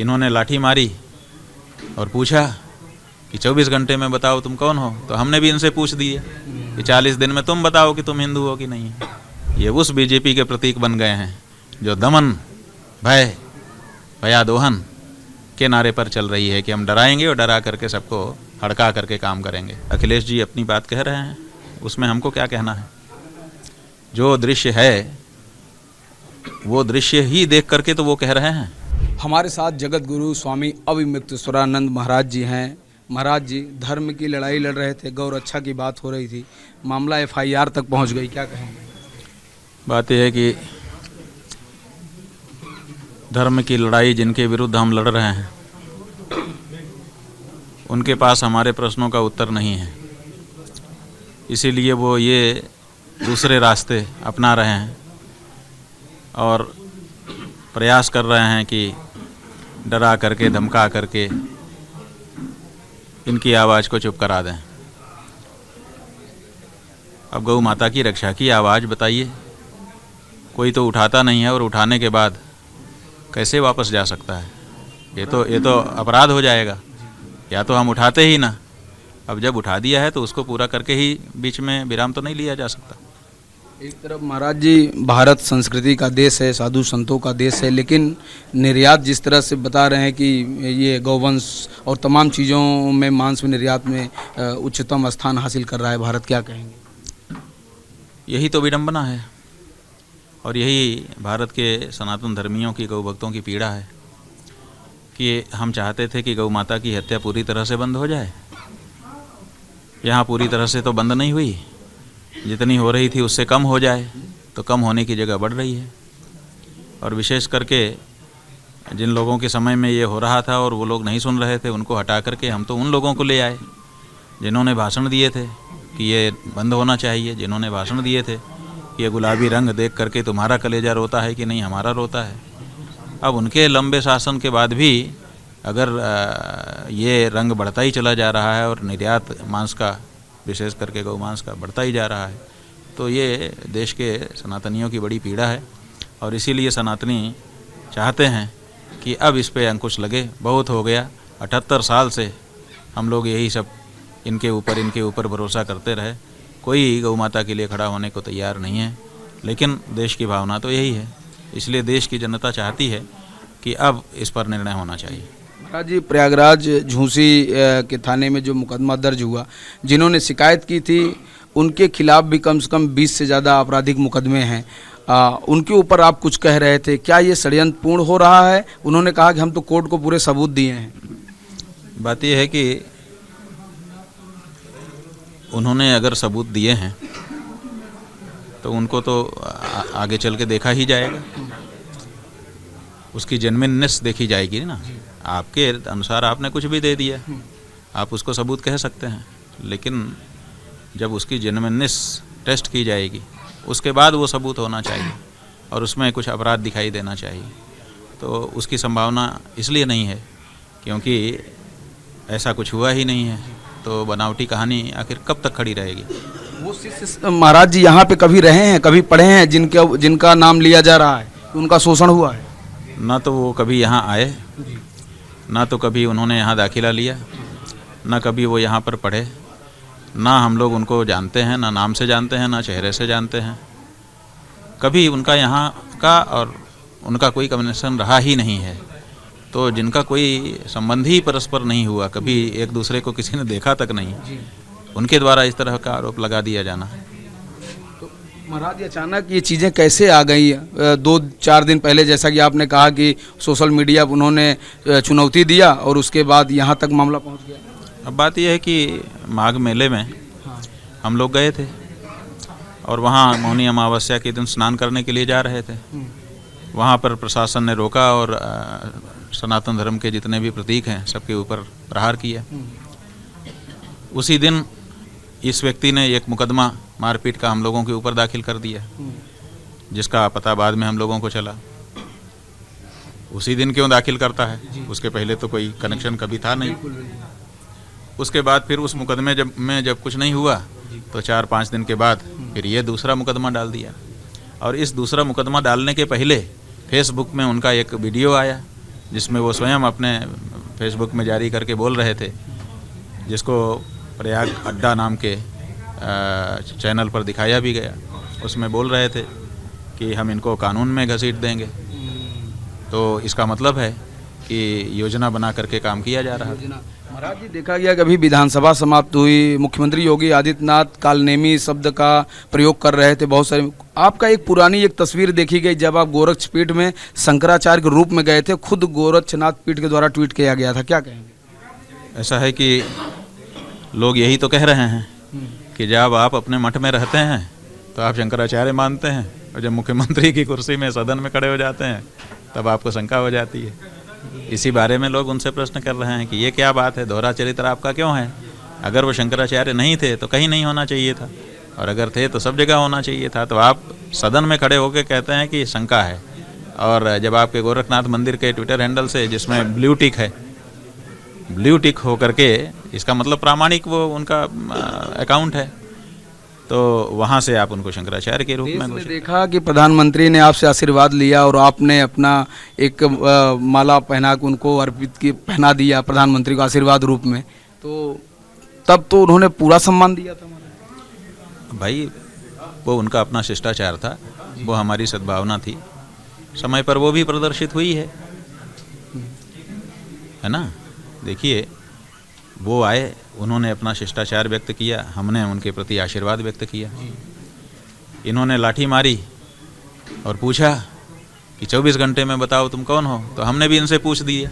इन्होंने लाठी मारी और पूछा कि 24 घंटे में बताओ तुम कौन हो। तो हमने भी इनसे पूछ दिया कि 40 दिन में तुम बताओ कि तुम हिंदू हो कि नहीं। ये उस बीजेपी के प्रतीक बन गए हैं जो दमन, भय, भयादोहन के नारे पर चल रही है कि हम डराएंगे और डरा करके सबको हड़का करके काम करेंगे। अखिलेश जी अपनी बात कह रहे हैं, उसमें हमको क्या कहना है। जो दृश्य है वो दृश्य ही देख करके तो वो कह रहे हैं। हमारे साथ जगत गुरु स्वामी अविमुक्तेश्वरानंद महाराज जी हैं। महाराज जी धर्म की लड़ाई लड़ रहे थे, गौ रक्षा की बात हो रही थी, मामला FIR तक पहुंच गई, क्या कहेंगे? बात यह है कि धर्म की लड़ाई जिनके विरुद्ध हम लड़ रहे हैं उनके पास हमारे प्रश्नों का उत्तर नहीं है, इसीलिए वो ये दूसरे रास्ते अपना रहे हैं और प्रयास कर रहे हैं कि डरा करके धमका करके इनकी आवाज़ को चुप करा दें। अब गौ माता की रक्षा की आवाज़ बताइए, कोई तो उठाता नहीं है और उठाने के बाद कैसे वापस जा सकता है। ये तो अपराध हो जाएगा। या तो हम उठाते ही ना, अब जब उठा दिया है तो उसको पूरा करके ही बीच में विराम तो नहीं लिया जा सकता। एक तरफ महाराज जी भारत संस्कृति का देश है, साधु संतों का देश है, लेकिन निर्यात जिस तरह से बता रहे हैं कि ये गौवंश और तमाम चीज़ों में मांस में निर्यात में उच्चतम स्थान हासिल कर रहा है भारत, क्या कहेंगे? यही तो विडंबना है और यही भारत के सनातन धर्मियों की गौ भक्तों की पीड़ा है कि हम चाहते थे कि गौ माता की हत्या पूरी तरह से बंद हो जाए। यहाँ पूरी तरह से तो बंद नहीं हुई, जितनी हो रही थी उससे कम हो जाए, तो कम होने की जगह बढ़ रही है। और विशेष करके जिन लोगों के समय में ये हो रहा था और वो लोग नहीं सुन रहे थे, उनको हटा करके हम तो उन लोगों को ले आए जिन्होंने भाषण दिए थे कि ये बंद होना चाहिए, जिन्होंने भाषण दिए थे कि ये गुलाबी रंग देख करके तुम्हारा कलेजा रोता है कि नहीं हमारा रोता है। अब उनके लंबे शासन के बाद भी अगर ये रंग बढ़ता ही चला जा रहा है और निर्यात मांस का, विशेष करके गौ मांस का, बढ़ता ही जा रहा है, तो ये देश के सनातनियों की बड़ी पीड़ा है। और इसीलिए सनातनी चाहते हैं कि अब इस पे अंकुश लगे। बहुत हो गया, 78 साल से हम लोग यही सब इनके ऊपर भरोसा करते रहे, कोई गौ माता के लिए खड़ा होने को तैयार नहीं है। लेकिन देश की भावना तो यही है, इसलिए देश की जनता चाहती है कि अब इस पर निर्णय होना चाहिए। महाराज जी प्रयागराज झूसी के थाने में जो मुकदमा दर्ज हुआ, जिन्होंने शिकायत की थी उनके खिलाफ भी कम से कम 20 से ज़्यादा आपराधिक मुकदमे हैं। उनके ऊपर आप कुछ कह रहे थे, क्या ये षड्यंत्र पूर्ण हो रहा है? उन्होंने कहा कि हम तो कोर्ट को पूरे सबूत दिए हैं। बात यह है कि उन्होंने अगर सबूत दिए हैं तो उनको तो आगे चल के देखा ही जाएगा, उसकी जेन्युइननेस देखी जाएगी ना। आपके अनुसार आपने कुछ भी दे दिया, आप उसको सबूत कह सकते हैं, लेकिन जब उसकी जेन्युइननेस टेस्ट की जाएगी उसके बाद वो सबूत होना चाहिए और उसमें कुछ अपराध दिखाई देना चाहिए। तो उसकी संभावना इसलिए नहीं है क्योंकि ऐसा कुछ हुआ ही नहीं है, तो बनावटी कहानी आखिर कब तक खड़ी रहेगी। वो शिष्य महाराज जी यहाँ पे कभी रहे हैं, कभी पढ़े हैं जिनका नाम लिया जा रहा है, उनका शोषण हुआ है? ना तो वो कभी यहाँ आए, ना तो कभी उन्होंने यहाँ दाखिला लिया, ना कभी वो यहाँ पर पढ़े, ना हम लोग उनको जानते हैं, ना नाम से जानते हैं, ना चेहरे से जानते हैं। कभी उनका यहाँ का और उनका कोई कम्युनिकेशन रहा ही नहीं है। तो जिनका कोई संबंध ही परस्पर नहीं हुआ, कभी एक दूसरे को किसी ने देखा तक नहीं, उनके द्वारा इस तरह का आरोप लगा दिया जाना। तो महाराज अचानक ये चीज़ें कैसे आ गई? 2-4 दिन पहले जैसा कि आपने कहा कि सोशल मीडिया पर उन्होंने चुनौती दिया और उसके बाद यहाँ तक मामला पहुँच गया। अब बात यह है कि माघ मेले में हम लोग गए थे और वहाँ मौनी अमावस्या के दिन स्नान करने के लिए जा रहे थे। वहाँ पर प्रशासन ने रोका और सनातन धर्म के जितने भी प्रतीक हैं सबके ऊपर प्रहार किया। उसी दिन इस व्यक्ति ने एक मुकदमा मारपीट का हम लोगों के ऊपर दाखिल कर दिया, जिसका पता बाद में हम लोगों को चला। उसी दिन क्यों दाखिल करता है? उसके पहले तो कोई कनेक्शन कभी था नहीं। उसके बाद फिर उस मुकदमे जब कुछ नहीं हुआ तो 4-5 दिन के बाद फिर ये दूसरा मुकदमा डाल दिया। और इस दूसरा मुकदमा डालने के पहले फेसबुक में उनका एक वीडियो आया जिसमें वो स्वयं अपने फेसबुक में जारी करके बोल रहे थे, जिसको प्रयाग अड्डा नाम के चैनल पर दिखाया भी गया। उसमें बोल रहे थे कि हम इनको कानून में घसीट देंगे। तो इसका मतलब है कि योजना बना करके काम किया जा रहा है। महाराज जी, देखा गया कि अभी विधानसभा समाप्त हुई, मुख्यमंत्री योगी आदित्यनाथ कालनेमी शब्द का प्रयोग कर रहे थे बहुत सारे। आपका एक पुरानी एक तस्वीर देखी गई जब आप गोरक्षपीठ में शंकराचार्य के रूप में गए थे, खुद गोरक्षनाथ पीठ के द्वारा ट्वीट किया गया था, क्या कहेंगे? ऐसा है कि लोग यही तो कह रहे हैं कि जब आप अपने मठ में रहते हैं तो आप शंकराचार्य मानते हैं, और जब मुख्यमंत्री की कुर्सी में सदन में खड़े हो जाते हैं तब आपको शंका हो जाती है। इसी बारे में लोग उनसे प्रश्न कर रहे हैं कि ये क्या बात है, दोहरा चरित्र आपका क्यों है? अगर वो शंकराचार्य नहीं थे तो कहीं नहीं होना चाहिए था, और अगर थे तो सब जगह होना चाहिए था। तो आप सदन में खड़े होकर कहते हैं कि शंका है, और जब आपके गोरखनाथ मंदिर के ट्विटर हैंडल से जिसमें ब्लू टिक है, ब्लू टिक हो करके इसका मतलब प्रामाणिक वो उनका अकाउंट है, तो वहाँ से आप उनको शंकराचार्य के रूप में देखा कि प्रधानमंत्री ने आपसे आशीर्वाद लिया और आपने अपना एक माला पहना के उनको पहना दिया प्रधानमंत्री को आशीर्वाद रूप में, तो तब तो उन्होंने पूरा सम्मान दिया था। भाई वो उनका अपना शिष्टाचार था, वो हमारी सद्भावना थी, समय पर वो भी प्रदर्शित हुई है ना। देखिए, वो आए, उन्होंने अपना शिष्टाचार व्यक्त किया, हमने उनके प्रति आशीर्वाद व्यक्त किया। इन्होंने लाठी मारी और पूछा कि 24 घंटे में बताओ तुम कौन हो, तो हमने भी इनसे पूछ दिया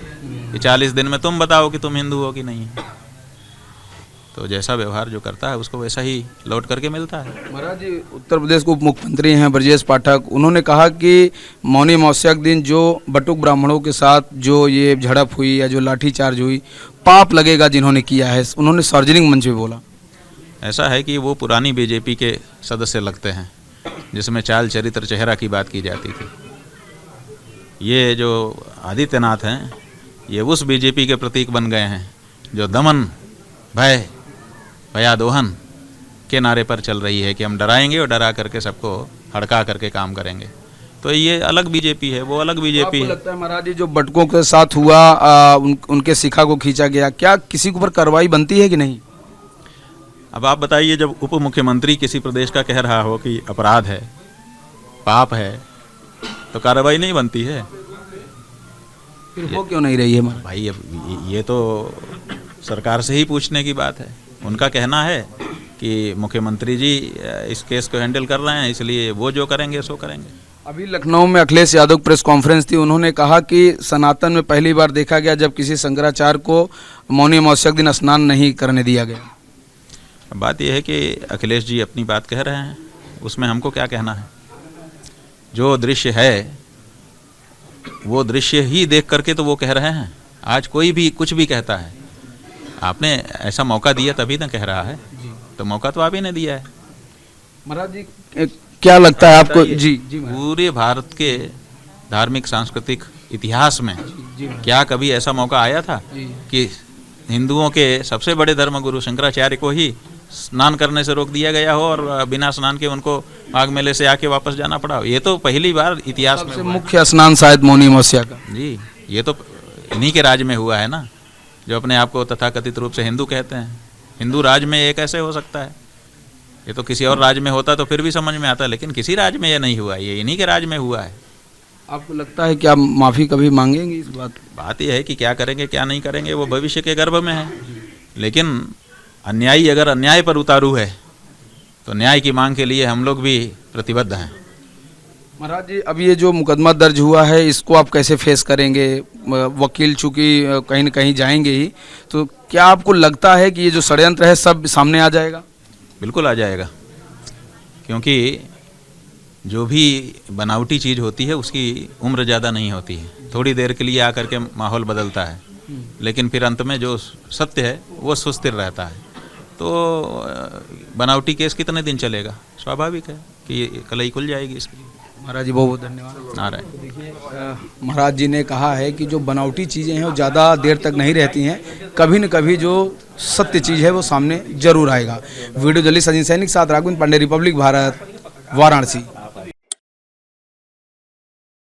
कि 40 दिन में तुम बताओ कि तुम हिंदू हो कि नहीं। तो जैसा व्यवहार जो करता है उसको वैसा ही लौट करके मिलता है। महाराज जी, उत्तर प्रदेश के उप मुख्यमंत्री हैं ब्रजेश पाठक, उन्होंने कहा कि मौनी अमावस्या के दिन जो बटुक ब्राह्मणों के साथ जो ये झड़प हुई या जो लाठीचार्ज हुई, पाप लगेगा जिन्होंने किया है, उन्होंने सार्वजनिक मंच में बोला। ऐसा है कि वो पुरानी बीजेपी के सदस्य लगते हैं, जिसमें चाल चरित्र चेहरा की बात की जाती थी। ये जो आदित्यनाथ हैं, ये उस बीजेपी के प्रतीक बन गए हैं जो दमन, भय, भयादोहन के नारे पर चल रही है कि हम डराएंगे और डरा करके सबको हड़का करके काम करेंगे। तो ये अलग बीजेपी है, वो अलग बीजेपी है। लगता है महाराज जी, जो बटकों के साथ हुआ, उनके शिखा को खींचा गया, क्या किसी के ऊपर कार्रवाई बनती है कि नहीं? अब आप बताइए, जब उप मुख्यमंत्री किसी प्रदेश का कह रहा हो कि अपराध है, पाप है, तो कार्रवाई नहीं बनती है? फिर वो क्यों नहीं रही है भाई? अब ये तो सरकार से ही पूछने की बात है। उनका कहना है कि मुख्यमंत्री जी इस केस को हैंडल कर रहे हैं, इसलिए वो जो करेंगे सो करेंगे। अभी लखनऊ में अखिलेश यादव प्रेस कॉन्फ्रेंस थी, उन्होंने कहा कि सनातन में पहली बार देखा गया जब किसी शंकराचार्य को मौनी अमावस्या के दिन स्नान नहीं करने दिया गया। बात यह है कि अखिलेश जी अपनी बात कह रहे हैं, उसमें हमको क्या कहना है? जो दृश्य है वो दृश्य ही देख करके तो वो कह रहे हैं। आज कोई भी कुछ भी कहता है, आपने ऐसा मौका दिया तभी ना कह रहा है, तो मौका तो आप ही ने दिया है। महाराज जी, क्या लगता है आपको? जी पूरे भारत के धार्मिक सांस्कृतिक इतिहास में क्या कभी ऐसा मौका आया था कि हिंदुओं के सबसे बड़े धर्मगुरु शंकराचार्य को ही स्नान करने से रोक दिया गया हो और बिना स्नान के उनको माघ मेले से आके वापस जाना पड़ा हो? ये तो पहली बार इतिहास में मुख्य स्नान शायद मौनी अमावस्या का। जी, ये तो इन्हीं के राज में हुआ है ना, जो अपने आप को तथाकथित रूप से हिंदू कहते हैं। हिंदू राज में ये कैसे हो सकता है? ये तो किसी और राज्य में होता तो फिर भी समझ में आता, लेकिन किसी राज्य में ये नहीं हुआ, ये इन्हीं के राज्य में हुआ है। आपको लगता है कि आप माफ़ी कभी मांगेंगे इस बात यह है कि क्या करेंगे क्या नहीं करेंगे वो भविष्य के गर्भ में है, लेकिन अन्यायी अगर अन्याय पर उतारू है तो न्याय की मांग के लिए हम लोग भी प्रतिबद्ध हैं। महाराज जी, अब ये जो मुकदमा दर्ज हुआ है, इसको आप कैसे फेस करेंगे? वकील चूंकि कहीं न कहीं जाएंगे ही, तो क्या आपको लगता है कि ये जो षड्यंत्र है सब सामने आ जाएगा? बिल्कुल आ जाएगा, क्योंकि जो भी बनावटी चीज़ होती है उसकी उम्र ज़्यादा नहीं होती है, थोड़ी देर के लिए आकर के माहौल बदलता है, लेकिन फिर अंत में जो सत्य है वो सुस्थिर रहता है। तो बनावटी केस कितने दिन चलेगा? स्वाभाविक है कि कलई खुल जाएगी इसकी। महाराज जी, बहुत बहुत धन्यवाद। नारायण। देखिए, महाराज जी ने कहा है कि जो बनावटी चीज़ें हैं वो ज़्यादा देर तक नहीं रहती हैं, कभी न कभी जो सत्य चीज़ है वो सामने जरूर आएगा। वीडियो जर्नलिस्ट अजीत सैनिक साथ राघवेंद्र पांडे, रिपब्लिक भारत, वाराणसी।